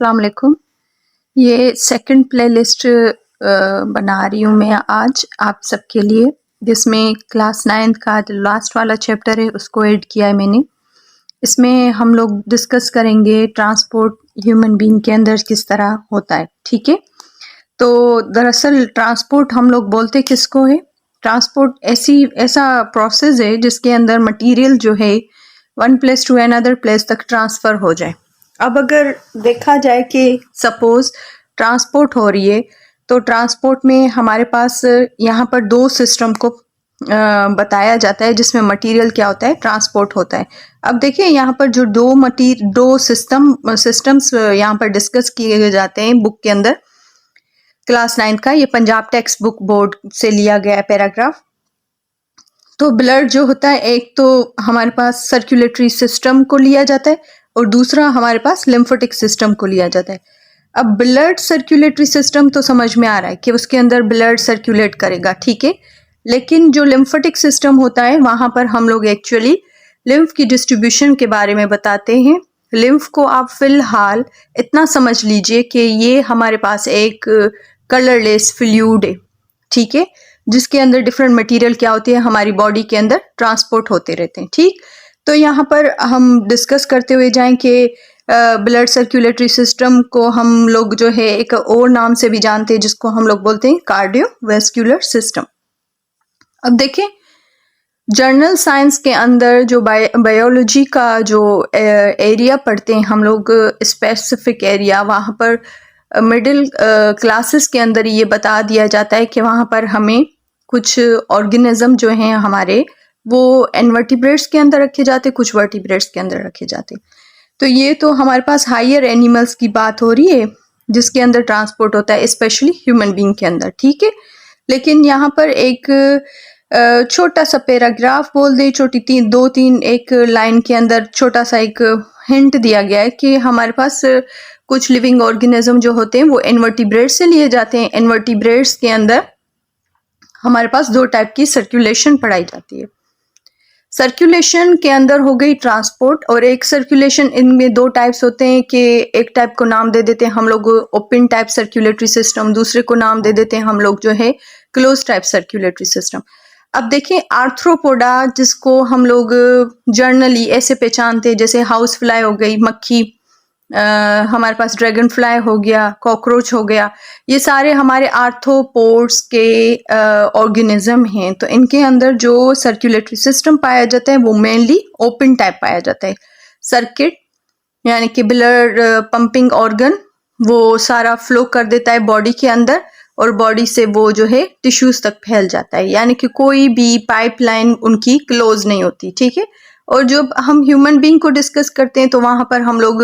अस्सलाम वालेकुम। ये सेकंड प्लेलिस्ट बना रही हूँ मैं आज आप सबके लिए, जिसमें क्लास 9 का जो लास्ट वाला चैप्टर है उसको ऐड किया है मैंने। इसमें हम लोग डिस्कस करेंगे ट्रांसपोर्ट ह्यूमन बीइंग के अंदर किस तरह होता है, ठीक है। तो दरअसल ट्रांसपोर्ट हम लोग बोलते किसको है? ट्रांसपोर्ट ऐसा प्रोसेस है जिसके अंदर मटेरियल जो है one place to another place तक ट्रांसफ़र हो जाए। अब अगर देखा जाए कि सपोज ट्रांसपोर्ट हो रही है, तो ट्रांसपोर्ट में हमारे पास यहाँ पर दो सिस्टम को बताया जाता है जिसमें मटेरियल क्या होता है, ट्रांसपोर्ट होता है। अब देखिए यहाँ पर जो दो सिस्टम्स यहाँ पर डिस्कस किए जाते हैं बुक के अंदर, क्लास 9 का, ये पंजाब टेक्स्ट बुक बोर्ड से लिया गया है पैराग्राफ। तो ब्लड जो होता है, एक तो हमारे पास सर्कुलेटरी सिस्टम को लिया जाता है और दूसरा हमारे पास लिम्फेटिक सिस्टम को लिया जाता है। अब ब्लड सर्कुलेटरी सिस्टम तो समझ में आ रहा है कि उसके अंदर ब्लड सर्कुलेट करेगा, ठीक है। लेकिन जो लिम्फेटिक सिस्टम होता है वहाँ पर हम लोग एक्चुअली लिम्फ की डिस्ट्रीब्यूशन के बारे में बताते हैं। लिम्फ को आप फिलहाल इतना समझ लीजिए कि ये हमारे पास एक कलरलेस फ्लूइड है, ठीक है, जिसके अंदर डिफरेंट मटेरियल क्या होती है हमारी बॉडी के अंदर ट्रांसपोर्ट होते रहते हैं, ठीक। तो यहाँ पर हम डिस्कस करते हुए जाएं कि ब्लड सर्कुलेटरी सिस्टम को हम लोग जो है एक और नाम से भी जानते हैं जिसको हम लोग बोलते हैं कार्डियोवैस्कुलर सिस्टम। अब देखें जर्नल साइंस के अंदर जो बायोलॉजी का जो एरिया पढ़ते हैं हम लोग, स्पेसिफिक एरिया, वहाँ पर मिडिल क्लासेस के अंदर ये बता दिया जाता है कि वहाँ पर हमें कुछ ऑर्गेनिज्म जो हैं हमारे, वो इनवर्टिब्रेट्स के अंदर रखे जाते, कुछ वर्टिब्रेट्स के अंदर रखे जाते। तो ये तो हमारे पास हायर एनिमल्स की बात हो रही है जिसके अंदर ट्रांसपोर्ट होता है, स्पेशली ह्यूमन बीइंग के अंदर, ठीक है। लेकिन यहाँ पर एक छोटा सा पैराग्राफ बोल दे, दो तीन एक लाइन के अंदर छोटा सा एक हिंट दिया गया है कि हमारे पास कुछ लिविंग ऑर्गेनिज्म जो होते हैं वो इनवर्टिब्रेट्स से लिए जाते हैं। इनवर्टिब्रेट्स के अंदर हमारे पास दो टाइप की सर्कुलेशन पढ़ाई जाती है। सर्कुलेशन के अंदर हो गई ट्रांसपोर्ट, और एक सर्कुलेशन, इनमें दो टाइप्स होते हैं कि एक टाइप को नाम दे देते हैं हम लोग ओपन टाइप सर्कुलेटरी सिस्टम, दूसरे को नाम दे देते हैं हम लोग जो है क्लोज टाइप सर्कुलेटरी सिस्टम। अब देखें आर्थ्रोपोडा, जिसको हम लोग जर्नली ऐसे पहचानते हैं जैसे हाउस फ्लाई हो गई, मक्खी, हमारे पास ड्रैगन फ्लाई हो गया, कॉकरोच हो गया, ये सारे हमारे आर्थ्रोपोड्स के ऑर्गेनिज्म हैं। तो इनके अंदर जो सर्कुलेटरी सिस्टम पाया जाता है वो मेनली ओपन टाइप पाया जाता है। सर्किट यानी कि ब्लड पंपिंग ऑर्गन वो सारा फ्लो कर देता है बॉडी के अंदर, और बॉडी से वो जो है टिश्यूज तक फैल जाता है, यानी कि कोई भी पाइपलाइन उनकी क्लोज नहीं होती, ठीक है। और जब हम ह्यूमन बीइंग को डिस्कस करते हैं तो वहां पर हम लोग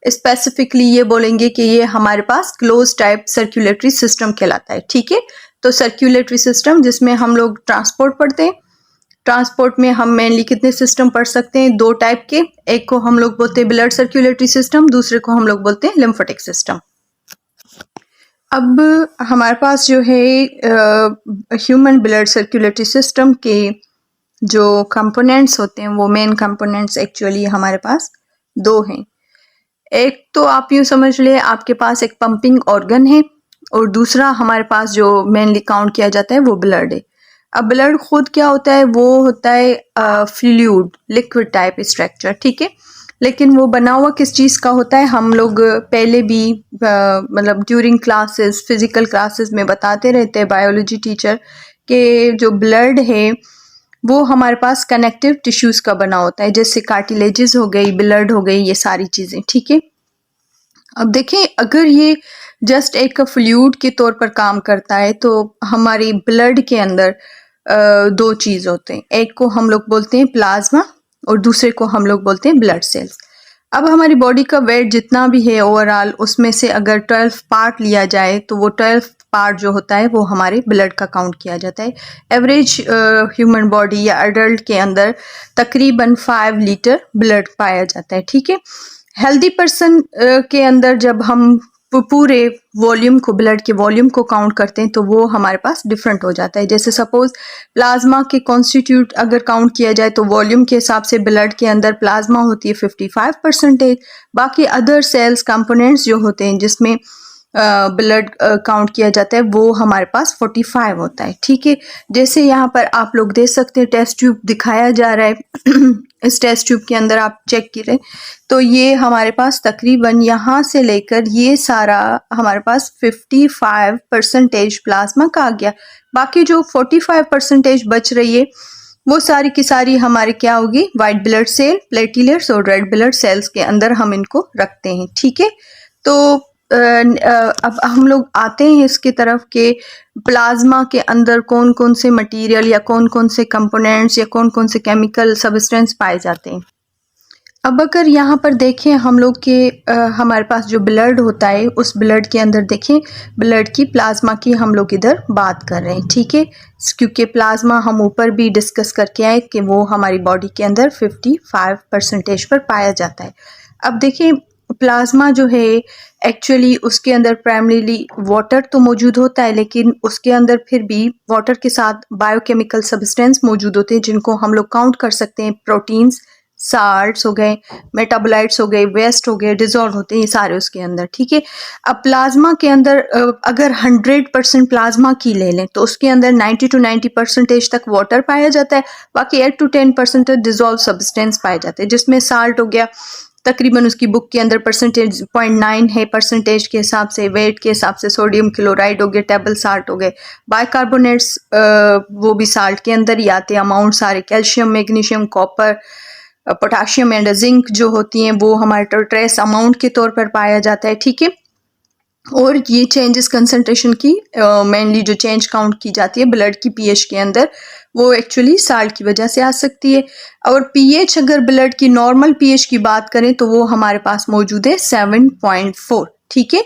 स्पेसिफिकली ये बोलेंगे कि ये हमारे पास क्लोज टाइप सर्कुलेटरी सिस्टम कहलाता है, ठीक है। तो सर्कुलेटरी सिस्टम जिसमें हम लोग ट्रांसपोर्ट पढ़ते हैं, ट्रांसपोर्ट में हम मेनली कितने सिस्टम पढ़ सकते हैं? दो टाइप के, एक को हम लोग बोलते हैं ब्लड सर्कुलेटरी सिस्टम, दूसरे को हम लोग बोलते हैं लिम्फेटिक सिस्टम। अब हमारे पास जो है ह्यूमन ब्लड सर्कुलेटरी सिस्टम के जो कंपोनेंट्स होते हैं, वो मेन कंपोनेंट्स एक्चुअली हमारे पास दो हैं। एक तो आप यूँ समझ ले आपके पास एक पंपिंग ऑर्गन है, और दूसरा हमारे पास जो मेनली काउंट किया जाता है वो ब्लड है। अब ब्लड खुद क्या होता है? वो होता है फ्लूइड, लिक्विड टाइप स्ट्रक्चर, ठीक है। लेकिन वो बना हुआ किस चीज़ का होता है? हम लोग पहले भी मतलब ड्यूरिंग क्लासेस, फिजिकल क्लासेस में बताते रहते हैं बायोलॉजी टीचर कि जो ब्लड है वो हमारे पास कनेक्टिव टिश्यूज का बना होता है, जैसे कार्टिलेजेस हो गई, ब्लड हो गई, ये सारी चीज़ें, ठीक है। अब देखें अगर ये जस्ट एक फ्लूइड के तौर पर काम करता है तो हमारी ब्लड के अंदर दो चीज़ होते हैं, एक को हम लोग बोलते हैं प्लाज्मा और दूसरे को हम लोग बोलते हैं ब्लड सेल्स। अब हमारी बॉडी का वेट जितना भी है ओवरऑल, उसमें से अगर 12 पार्ट लिया जाए तो वो 12 पार्ट जो होता है वो हमारे ब्लड का काउंट किया जाता है। एवरेज ह्यूमन बॉडी या अडल्ट के अंदर तकरीबन 5 लीटर ब्लड पाया जाता है, ठीक है। हेल्दी पर्सन के अंदर जब हम पूरे वॉल्यूम को, ब्लड के वॉल्यूम को काउंट करते हैं तो वो हमारे पास डिफरेंट हो जाता है। जैसे सपोज प्लाज्मा के कॉन्स्टिट्यूट अगर काउंट किया जाए तो वॉल्यूम के हिसाब से ब्लड के अंदर प्लाज्मा होती है 55%, बाकी अदर सेल्स कंपोनेंट्स जो होते हैं जिसमें ब्लड काउंट किया जाता है वो हमारे पास 45 होता है। ठीक है, जैसे यहाँ पर आप लोग देख सकते हैं टेस्ट ट्यूब दिखाया जा रहा है इस टेस्ट ट्यूब के अंदर आप चेक करें तो ये हमारे पास तकरीबन यहाँ से लेकर ये सारा हमारे पास 55% प्लाज्मा का आ गया। बाकी जो 45% बच रही है वो सारी की सारी हमारे क्या होगी, वाइट ब्लड सेल, प्लेटलेट्स और रेड ब्लड सेल्स के अंदर हम इनको रखते हैं। ठीक है, तो अब हम लोग आते हैं इसकी तरफ के प्लाज्मा के अंदर कौन कौन से मटेरियल या कौन कौन से कंपोनेंट्स या कौन कौन से केमिकल सब्सटेंस पाए जाते हैं। अब अगर यहाँ पर देखें हम लोग के हमारे पास जो ब्लड होता है उस ब्लड के अंदर देखें, ब्लड की प्लाज्मा की हम लोग इधर बात कर रहे हैं। ठीक है, क्योंकि प्लाज्मा हम ऊपर भी डिस्कस करके आए कि वो हमारी बॉडी के अंदर 55% पर पाया जाता है। अब देखिए प्लाज्मा जो है एक्चुअली उसके अंदर प्राइमरीली वाटर तो मौजूद होता है, लेकिन उसके अंदर फिर भी वाटर के साथ बायोकेमिकल सब्सटेंस मौजूद होते हैं जिनको हम लोग काउंट कर सकते हैं। प्रोटीन्स, साल्ट्स हो गए, मेटाबोलाइट्स हो गए, वेस्ट हो गए, डिजॉल्व होते हैं ये सारे उसके अंदर। ठीक है, अब प्लाज्मा के अंदर अगर 100% प्लाज्मा की ले लें तो उसके अंदर 90 to 90% तक वाटर पाया जाता है, बाकी 8 to 10% डिजॉल्व सब्सटेंस पाए जाते हैं, जिसमें साल्ट हो गया तकरीबन उसकी बुक के अंदर परसेंटेज 0.9 है परसेंटेज के हिसाब से, वेट के हिसाब से सोडियम क्लोराइड हो गए, टेबल साल्ट हो गए, बाइकार्बोनेट्स वो भी साल्ट के अंदर ही आते हैं अमाउंट सारे, calcium, magnesium, copper, potassium and zinc जो होती हैं वो हमारे ट्रेस अमाउंट के तौर पर पाया जाता है। ठीक है, और ये चेंजेस कंसंट्रेशन की मेनली जो चेंज काउंट की जाती है ब्लड की पीएच के अंदर वो एक्चुअली साल्ट की वजह से आ सकती है। और पीएच अगर ब्लड की नॉर्मल पीएच की बात करें तो वो हमारे पास मौजूद है 7.4। ठीक है,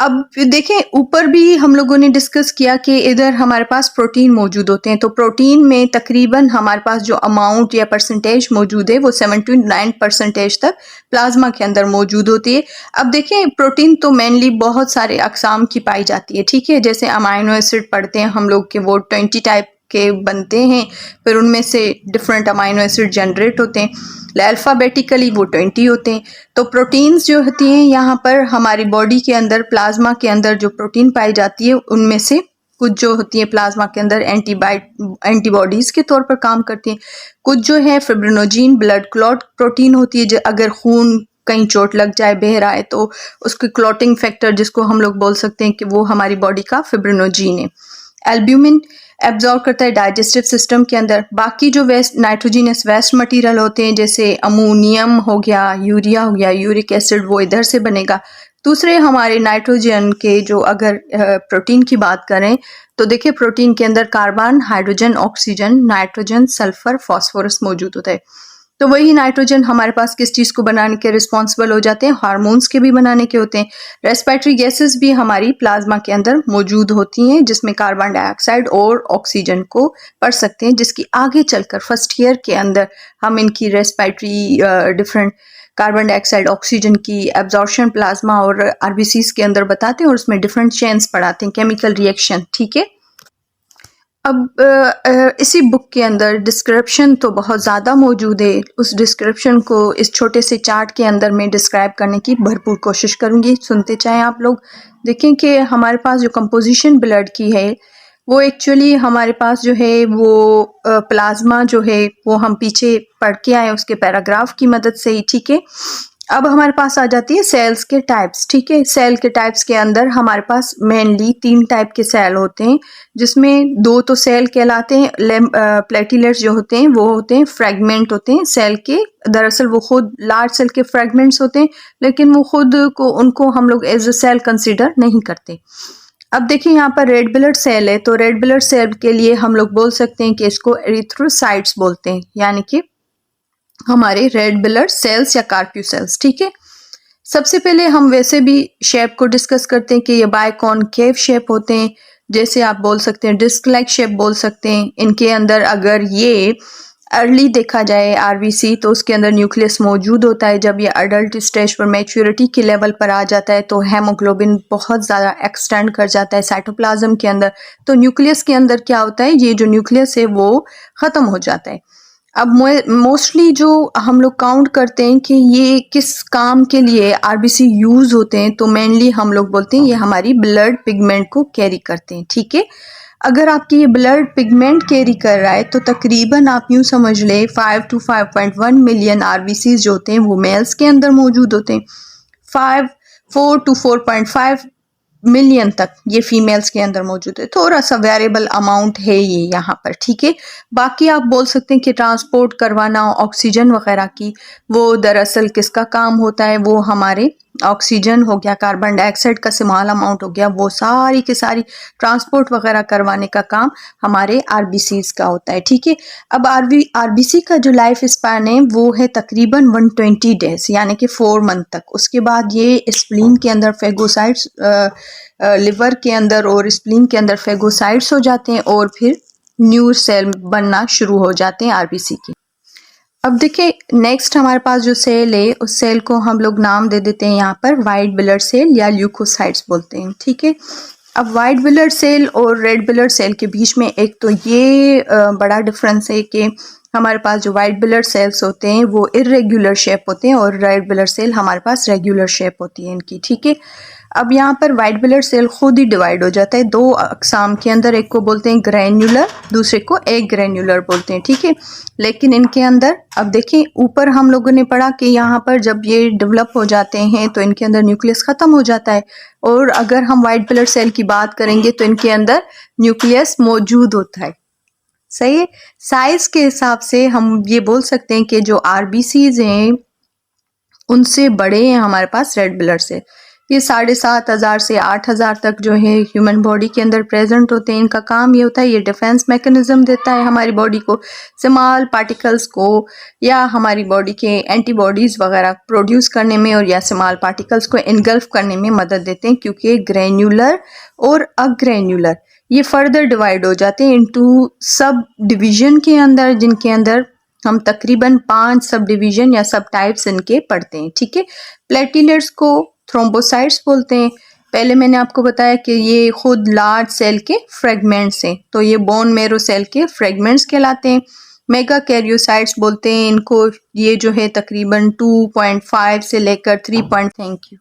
अब देखें ऊपर भी हम लोगों ने डिस्कस किया कि इधर हमारे पास प्रोटीन मौजूद होते हैं, तो प्रोटीन में तकरीबन हमारे पास जो अमाउंट या परसेंटेज मौजूद है वो 79% तक प्लाज्मा के अंदर मौजूद होती है। अब देखें प्रोटीन तो मेनली बहुत सारे अकसाम की पाई जाती है। ठीक है, जैसे अमाइनो एसिड पढ़ते हैं हम लोग के वो 20 टाइप के बनते हैं, फिर उनमें से डिफरेंट अमाइनो एसिड जनरेट होते हैं, अल्फ़ाबेटिकली वो 20 होते हैं। तो प्रोटीन्स जो होती हैं यहाँ पर हमारी बॉडी के अंदर प्लाज्मा के अंदर जो प्रोटीन पाई जाती है उनमें से कुछ जो होती है प्लाज्मा के अंदर एंटीबॉडीज के तौर पर काम करती हैं, कुछ जो है फिब्रिनोजेन ब्लड क्लॉट प्रोटीन होती है, जो अगर खून कहीं चोट लग जाए, बह रहा है तो उसके क्लॉटिंग फैक्टर जिसको हम लोग बोल सकते हैं कि वो हमारी बॉडी का फिब्रिनोजेन है। एल्ब्यूमिन एब्जॉर्ब करता है डाइजेस्टिव सिस्टम के अंदर। बाकी जो वेस्ट नाइट्रोजिनस वेस्ट मटेरियल होते हैं जैसे अमोनियम हो गया, यूरिया हो गया, यूरिक एसिड वो इधर से बनेगा। दूसरे हमारे नाइट्रोजन के जो अगर प्रोटीन की बात करें तो देखिए प्रोटीन के अंदर carbon, hydrogen, oxygen, nitrogen, sulphur, phosphorus मौजूद होता है। तो वही नाइट्रोजन हमारे पास किस चीज़ को बनाने के रिस्पॉन्सिबल हो जाते हैं, हार्मोन्स के भी बनाने के होते हैं। रेस्पिरेटरी गैसेस भी हमारी प्लाज्मा के अंदर मौजूद होती हैं जिसमें कार्बन डाइऑक्साइड और ऑक्सीजन को पढ़ सकते हैं, जिसकी आगे चलकर फर्स्ट ईयर के अंदर हम इनकी respiratory different carbon dioxide oxygen की एब्जॉर्प्शन प्लाज्मा और आरबीसीज के अंदर बताते हैं और उसमें डिफरेंट चेन्स पढ़ाते हैं, केमिकल रिएक्शन। ठीक है, अब इसी बुक के अंदर डिस्क्रिप्शन तो बहुत ज़्यादा मौजूद है, उस डिस्क्रिप्शन को इस छोटे से चार्ट के अंदर मैं डिस्क्राइब करने की भरपूर कोशिश करूँगी, सुनते चाहें आप लोग। देखें कि हमारे पास जो कंपोजिशन ब्लड की है वो एक्चुअली हमारे पास जो है वो प्लाज्मा जो है वो हम पीछे पढ़ के आए उसके पैराग्राफ की मदद से ही। ठीक है, अब हमारे पास आ जाती है सेल्स के टाइप्स। ठीक है, सेल के टाइप्स के अंदर हमारे पास मेनली 3 टाइप के सेल होते हैं, जिसमें 2 तो सेल कहलाते हैं, प्लेटलेट्स जो होते हैं वो होते हैं फ्रेगमेंट होते हैं सेल के, दरअसल वो खुद लार्ज सेल के फ्रेगमेंट्स होते हैं, लेकिन वो खुद को उनको हम लोग एज अ सेल कंसिडर नहीं करते। अब देखिए यहाँ पर रेड ब्लड सेल है, तो रेड ब्लड सेल के लिए हम लोग बोल सकते हैं कि इसको एरिथ्रोसाइट्स बोलते हैं, यानी कि हमारे रेड ब्लड सेल्स या कार्प्यूसेल्स। ठीक है, सबसे पहले हम वैसे भी शेप को डिस्कस करते हैं कि ये बाइकॉनकेव शेप होते हैं, जैसे आप बोल सकते हैं डिस्क लाइक शेप बोल सकते हैं। इनके अंदर अगर ये अर्ली देखा जाए आरबीसी तो उसके अंदर न्यूक्लियस मौजूद होता है। जब ये अडल्ट स्टेज पर मैच्योरिटी के लेवल पर आ जाता है तो हेमोग्लोबिन बहुत ज़्यादा एक्सटेंड कर जाता है साइटोप्लाज्म के अंदर। तो न्यूक्लियस के अंदर क्या होता है, ये जो न्यूक्लियस है वो ख़त्म हो जाता है। अब मोस्टली जो हम लोग काउंट करते हैं कि ये किस काम के लिए आरबीसी यूज़ होते हैं, तो मेनली हम लोग बोलते हैं ये हमारी ब्लड पिगमेंट को कैरी करते हैं। ठीक है, अगर आपकी ये ब्लड पिगमेंट कैरी कर रहा है तो तकरीबन आप यूँ समझ लें 5 to 5.1 मिलियन आरबीसीज जो होते हैं वो मेल्स के अंदर मौजूद होते हैं। 4 to 4.5 मिलियन तक ये फीमेल्स के अंदर मौजूद है। थोड़ा सा वेरिएबल अमाउंट है ये यहाँ पर। ठीक है, बाकी आप बोल सकते हैं कि ट्रांसपोर्ट करवाना ऑक्सीजन वगैरह की, वो दरअसल किसका काम होता है, वो हमारे ऑक्सीजन हो गया, कार्बन डाइऑक्साइड का स्मॉल अमाउंट हो गया, वो सारी की सारी ट्रांसपोर्ट वगैरह करवाने का काम हमारे आरबीसीज का होता है। ठीक है, अब आरबीसी का जो लाइफ स्पैन है वो है तकरीबन 120 डेज यानी कि 4 मंथ तक। उसके बाद ये स्प्लीन के अंदर फेगोसाइट्स, लिवर के अंदर और स्प्लीन के अंदर फेगोसाइट्स हो जाते हैं और फिर न्यू सेल बनना शुरू हो जाते हैं आरबीसी के। अब देखिए नेक्स्ट हमारे पास जो सेल है उस सेल को हम लोग नाम दे देते हैं यहाँ पर वाइट ब्लड सेल या ल्यूकोसाइट्स बोलते हैं। ठीक है, अब वाइट ब्लड सेल और रेड ब्लड सेल के बीच में एक तो ये बड़ा डिफरेंस है कि हमारे पास जो वाइट ब्लड सेल्स होते हैं वो इरेगुलर शेप होते हैं और रेड ब्लड सेल हमारे पास रेगुलर शेप होती है इनकी। ठीक है, अब यहाँ पर वाइट ब्लड सेल खुद ही डिवाइड हो जाता है दो अकसाम के अंदर, एक को बोलते हैं ग्रैन्युलर, दूसरे को एक ग्रैन्युलर बोलते हैं। ठीक है, लेकिन इनके अंदर अब देखिए ऊपर हम लोगों ने पढ़ा कि यहाँ पर जब ये डेवलप हो जाते हैं तो इनके अंदर न्यूक्लियस ख़त्म हो जाता है, और अगर हम वाइट ब्लड सेल की बात करेंगे तो इनके अंदर न्यूक्लियस मौजूद होता है। सही है, साइज के हिसाब से हम ये बोल सकते हैं कि जो आरबीसीज हैं उनसे बड़े हैं हमारे पास रेड ब्लड सेल। ये 7,500 से 8,000 तक जो है ह्यूमन बॉडी के अंदर प्रेजेंट होते हैं। इनका काम ये होता है, ये डिफेंस मैकेनिज्म देता है हमारी बॉडी को, स्मॉल पार्टिकल्स को या हमारी बॉडी के एंटीबॉडीज़ वगैरह प्रोड्यूस करने में और या स्मॉल पार्टिकल्स को इनगल्फ करने में मदद देते हैं, क्योंकि ग्रैन्युलर और अग्रैन्युलर ये फर्दर डिवाइड हो जाते हैं इनटू सब डिवीजन के अंदर, जिनके अंदर हम तकरीबन 5 सब डिवीजन या सब टाइप्स इनके पढ़ते हैं। ठीक है, प्लेटिलेट्स को थ्रोम्बोसाइट्स बोलते हैं। पहले मैंने आपको बताया कि ये खुद लार्ज सेल के फ्रेगमेंट्स हैं, तो ये बोन मेरो सेल के फ्रेगमेंट्स कहलाते हैं। मेगा कैरियोसाइट्स बोलते हैं इनको, ये जो है तकरीबन 2.5 से लेकर 3. Thank you.